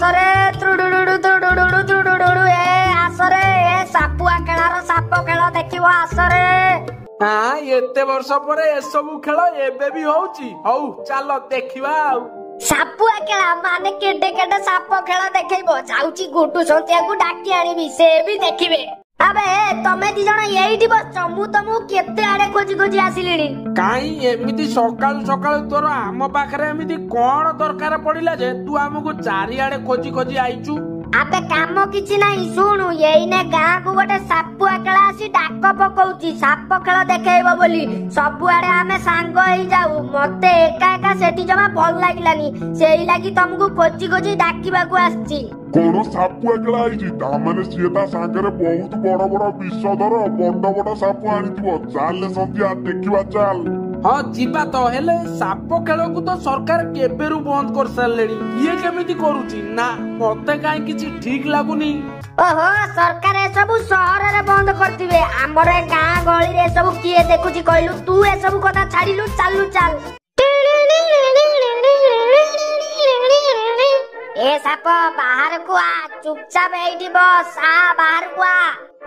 ଆସରେ ତ୍ରୁଡୁଡୁଡୁ ତ୍ରୁଡୁଡୁଡୁ ତ୍ରୁଡୁଡୁଡୁ ଆସରେ ସାପୁଆ ଖେଳାର ସାପ ଖେଳ ଦେଖିବ ଆସରେ। ହଁ ଏତେ ବର୍ଷ ପରେ ଏସବୁ ଖେଳ ଏବେ ବି ହଉଛି। ହଉ ଚାଲ ଦେଖିବା ଆଉ। ସାପୁଆ ଖେଳ ମାନେ କେଡେ କେଡେ ସାପ ଖେଳ ଦେଖେଇବ। ଯାଉଛି ଗୁଡୁ ସନ୍ତିଆକୁ ଡାକି ଆଣିବି ସେ ବି ଦେଖିବେ। ଆବେ ତମେ ଦି ଜଣ ଏଇଠି ବସିଛ ମୁଁ ତମକୁ କେତେ ଆଡେ ଖୋଜି ଖୋଜି ଆସିଲିଣି। କାଇଁ ଏମିତି ସକାଳୁ ସକାଳୁ ତୋର ଆମ ପାଖରେ ଏମିତି କଣ ଦରକାର ପଡିଲା ଯେ ତୁ ଆମକୁ ଚାରିଆଡେ ଖୋଜି ଖୋଜି ଆଇଛୁ? ଆବେ କାମ କିଛି ନାହିଁ ଶୁଣୁ ଏଇନେ ଗାଁକୁ ଗୋଟେ ସାପୁଆ ଖେଳ ଆସି ଡାକ ପକଉଛି ସାପ ଖେଳ ଦେଖେଇବ ବୋଲି। ସବୁଆଡେ ଆମେ ସାଙ୍ଗ ହେଇଯାଉ। ମତେ ଏକା ଏକା ସେଠି ଜମା ଭଲ ଲାଗିଲାନି ସେଇ ଲାଗି ତମକୁ ଖୋଜି ଖୋଜି ଡାକିବାକୁ ଆସିଛି। କଣ ସାପୁଆ ଖେଳ ହେଇଛି? ତାମାନେ ସିଏ ତା ସାଙ୍ଗରେ ବହୁତ ବଡ ବଡ ବିଷଧର ବଡ ବଡ ସାପ ଆଣିଥିବ। ଚାଲେ ସନ୍ଧ୍ୟା ଦେଖିବା ଚାଲ। ହଁ ଯିବା ତ। ହେଲେ ସାପ ଖେଳକୁ ତ ସରକାର କେବେରୁ ବନ୍ଦ କରିସାରିଲେଣି। ଇଏ କେମିତି କରୁଛି? ନା ମତେ କାହିଁ କିଛି ଠିକ ଲାଗୁନି। ଓହୋ ସରକାର ଏସବୁ ସହରରେ ବନ୍ଦ କରିଥିବେ। ଆମର ଏ ଗାଁ ଗହଳିରେ ଏସବୁ କିଏ ଦେଖୁଛି କହିଲୁ? ତୁ ଏସବୁ କଥା ଛାଡିଲୁ ଚାଲୁ ଚାଲ। ଏ ସାପ ବାହାରକୁ ଆ ଚୁପଚାପ ଏଇଠି ବସ। ଆ ବାହାରକୁ ଆ।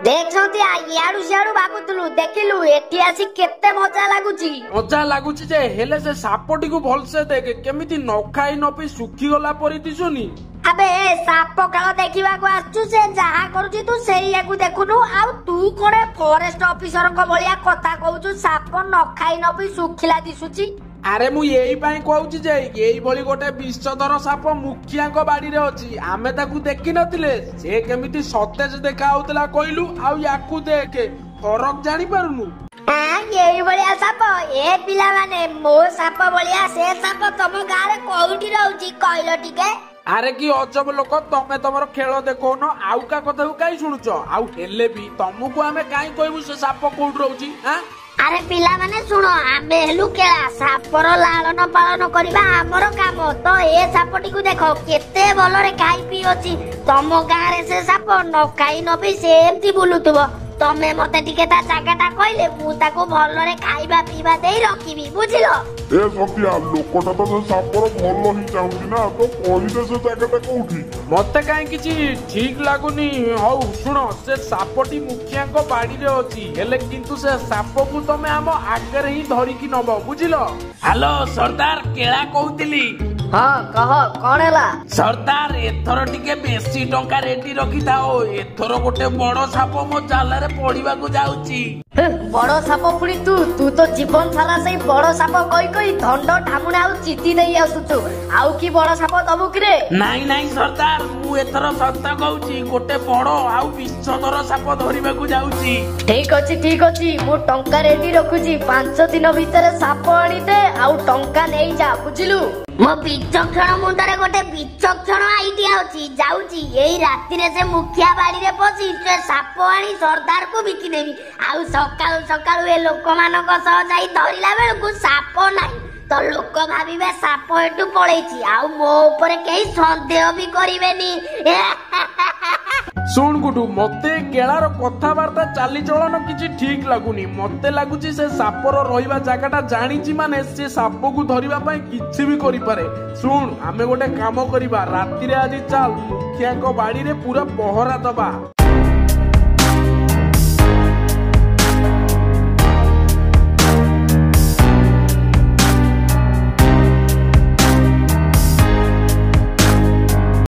ଦେଖନ୍ତି ଇଆଡୁ ସିଆଡୁ ଭାବୁଥିଲୁ ଦେଖିଲୁ ଏଠି ଆସି କେତେ ମଜା ଲାଗୁଛି। ମଜା ଲାଗୁଛି ଯେ ହେଲେ ସେ ସାପଟିକୁ ଭଲସେ ଦେଖେ କେମିତି ନ ଖାଇ ନ ପିଇ ଶୁଖିଗଲା ପରି ଦିଶୁନି। ଆବେ ସାପ ଖେଳ ଦେଖିବାକୁ ଆସିଛୁ ସେ ଯାହା କରୁଛି ତୁ ସେଇଆକୁ ଦେଖୁନୁ। ଆଉ ତୁ କଣ ଫରେଷ୍ଟ ଅଫିସରଙ୍କ ଭଳିଆ କଥା କହୁଛୁ ସାପ ନ ଖାଇ ନ ପିଇ ଶୁଖିଲା ଦିଶୁଛି। ଆରେ ମୁଁ ଏଇ ପାଇଁ କହୁଛି ଯେ ଏଇଭଳି ଗୋଟେ ବିଷଧର ସାପ ମୁଖିଆଙ୍କ ବାଡିରେ ଅଛି। ଆମେ ତାକୁ ଦେଖିନଥିଲେ ସେ କେମିତି ସତେଜ ଦେଖା ହଉଥିଲା କହିଲୁ। ଆଉ ୟାକୁ ଦେଖେ ଫରକ ଜାଣିପାରୁନୁ? ଏଇଭଳିଆ ସାପ ଏ ପିଲାମାନେ ମୋ ସାପ ଭଳିଆ ସେ ସାପ ତମ ଗାଁରେ କୋଉଠି ରହୁଛି କହିଲ ଟିକେ? ଆରେ କି ଅଜବ ଲୋକ ତମେ ତମର ଖେଳ ଦେଖଉନ ଆଉ କା କଥାକୁ କାଇଁ ଶୁଣୁଛ? ଆଉ ହେଲେ ବି ତମକୁ ଆମେ କାଇଁ କହିବୁ ସେ ସାପ କୋଉଠି ରହୁଛି? ଆରେ ପିଲାମାନେ ଶୁଣ ଆମେ ହେଲୁ କେଳା ସାପର ଲାଳନ ପାଳନ କରିବା ଆମର କାମ। ତ ଏ ସାପଟିକୁ ଦେଖ କେତେ ଭଲରେ ଖାଇ ପିଇ ଅଛି। ତମ ଗାଁରେ ସେ ସାପ ନ ଖାଇ ନ ପିଇ ସେ ଏମିତି ବୁଲୁଥିବ। ତମେ ମତେ ଟିକେ ତା ଜାଗାଟା କହିଲେ ମୁଁ ତାକୁ ଭଲରେ ଖାଇବା ପିଇବା ଦେଇ ରଖିବି ବୁଝିଲ? ଏ ସନ୍ଧ୍ୟା ଲୋକଟା ତ ସେ ସାପର ଭଲ ହିଁ ଚାହୁଁଛି ନା ତ କହିଲେ ସେ ଜାଗାଟା କୋଉଠି? ମତେ କାହିଁ କିଛି ଠିକ ଲାଗୁନି। ହଉ ଶୁଣ ସେ ସାପଟି ମୁଖିଆଙ୍କ ବାଡିରେ ଅଛି। ହେଲେ କିନ୍ତୁ ସେ ସାପକୁ ତମେ ଆମ ଆଗରେ ହିଁ ଧରିକି ନବ ବୁଝିଲ? ହ୍ୟାଲୋ ସର୍ଦ୍ଦାର କେଳା କହୁଥିଲି। ହଁ କହ କଣ ହେଲା? ସର୍ଦ୍ଦାର ଏଥର ଟିକେ ବେଶୀ ଟଙ୍କା ରେଡି ରଖିଥାଅ। ଏଥର ଗୋଟେ ବଡ ସାପ ମୋ ଜାଲରେ ପଡିବାକୁ ଯାଉଛି। ବଡ ସାପ ପୁଣି ତୁ ତ ଜୀବନ ସାରା ସେଇ ବଡ ସାପ କହି କହି ଧଣ୍ଡ ଢାମୁଣା ଆଉ ଚିତି ଦେଇ ଆସୁଛୁ। ଆଉ କି ବଡ ସାପ ଦବୁ କିରେ? ନାଇଁ ନାଇଁ ସର୍ଦ୍ଦାର ମୁଁ ଏଥର ସତ କହୁଛି ଗୋଟେ ବଡ ଆଉ ବିଷଧର ସାପ ଧରିବାକୁ ଯାଉଛି। ଠିକ ଅଛି ମୁଁ ଟଙ୍କା ରେଡି ରଖୁଛି। 5 ଦିନ ଭିତରେ ସାପ ଆଣିଦେ ଆଉ ଟଙ୍କା ନେଇଯା ବୁଝିଲୁ? ମୋ ବିଚକ୍ଷଣ ମୁଣ୍ଡରେ ଗୋଟେ ବିଚକ୍ଷଣ ଆଇଡିଆ ଅଛି। ଯାଉଛି ଏଇ ରାତିରେ ସେ ମୁଖିଆ ବାଡିରେ ପଶି ସେ ସାପ ଆଣି ସର୍ଦ୍ଦାରକୁ ବିକିଦେବି। ଆଉ ସକାଳୁ ସକାଳୁ ଏ ଲୋକମାନଙ୍କ ସହ ଯାଇ ଧରିଲା ବେଳକୁ ସାପ ନାହିଁ ତ ଲୋକ ଭାବିବେ ସାପ ଏଠୁ ପଳେଇଛି। ଆଉ ମୋ ଉପରେ କେହି ସନ୍ଦେହ ବି କରିବେନି। ଶୁଣ ଗୁଡୁ ମତେ କେଳାର କଥାବାର୍ତ୍ତା ଚାଲିଚଳନ କିଛି ଠିକ ଲାଗୁନି। ମତେ ଲାଗୁଛି ସେ ସାପର ରହିବା ଜାଗାଟା ଜାଣିଛି ମାନେ ସେ ସାପକୁ ଧରିବା ପାଇଁ କିଛି ବି କରିପାରେ। ଶୁଣ ଆମେ ଗୋଟେ କାମ କରିବା ରାତିରେ ଆଜି ଚାଲ ମୁଖିଆଙ୍କ ବାଡିରେ ପୁରା ପହରା ଦବା।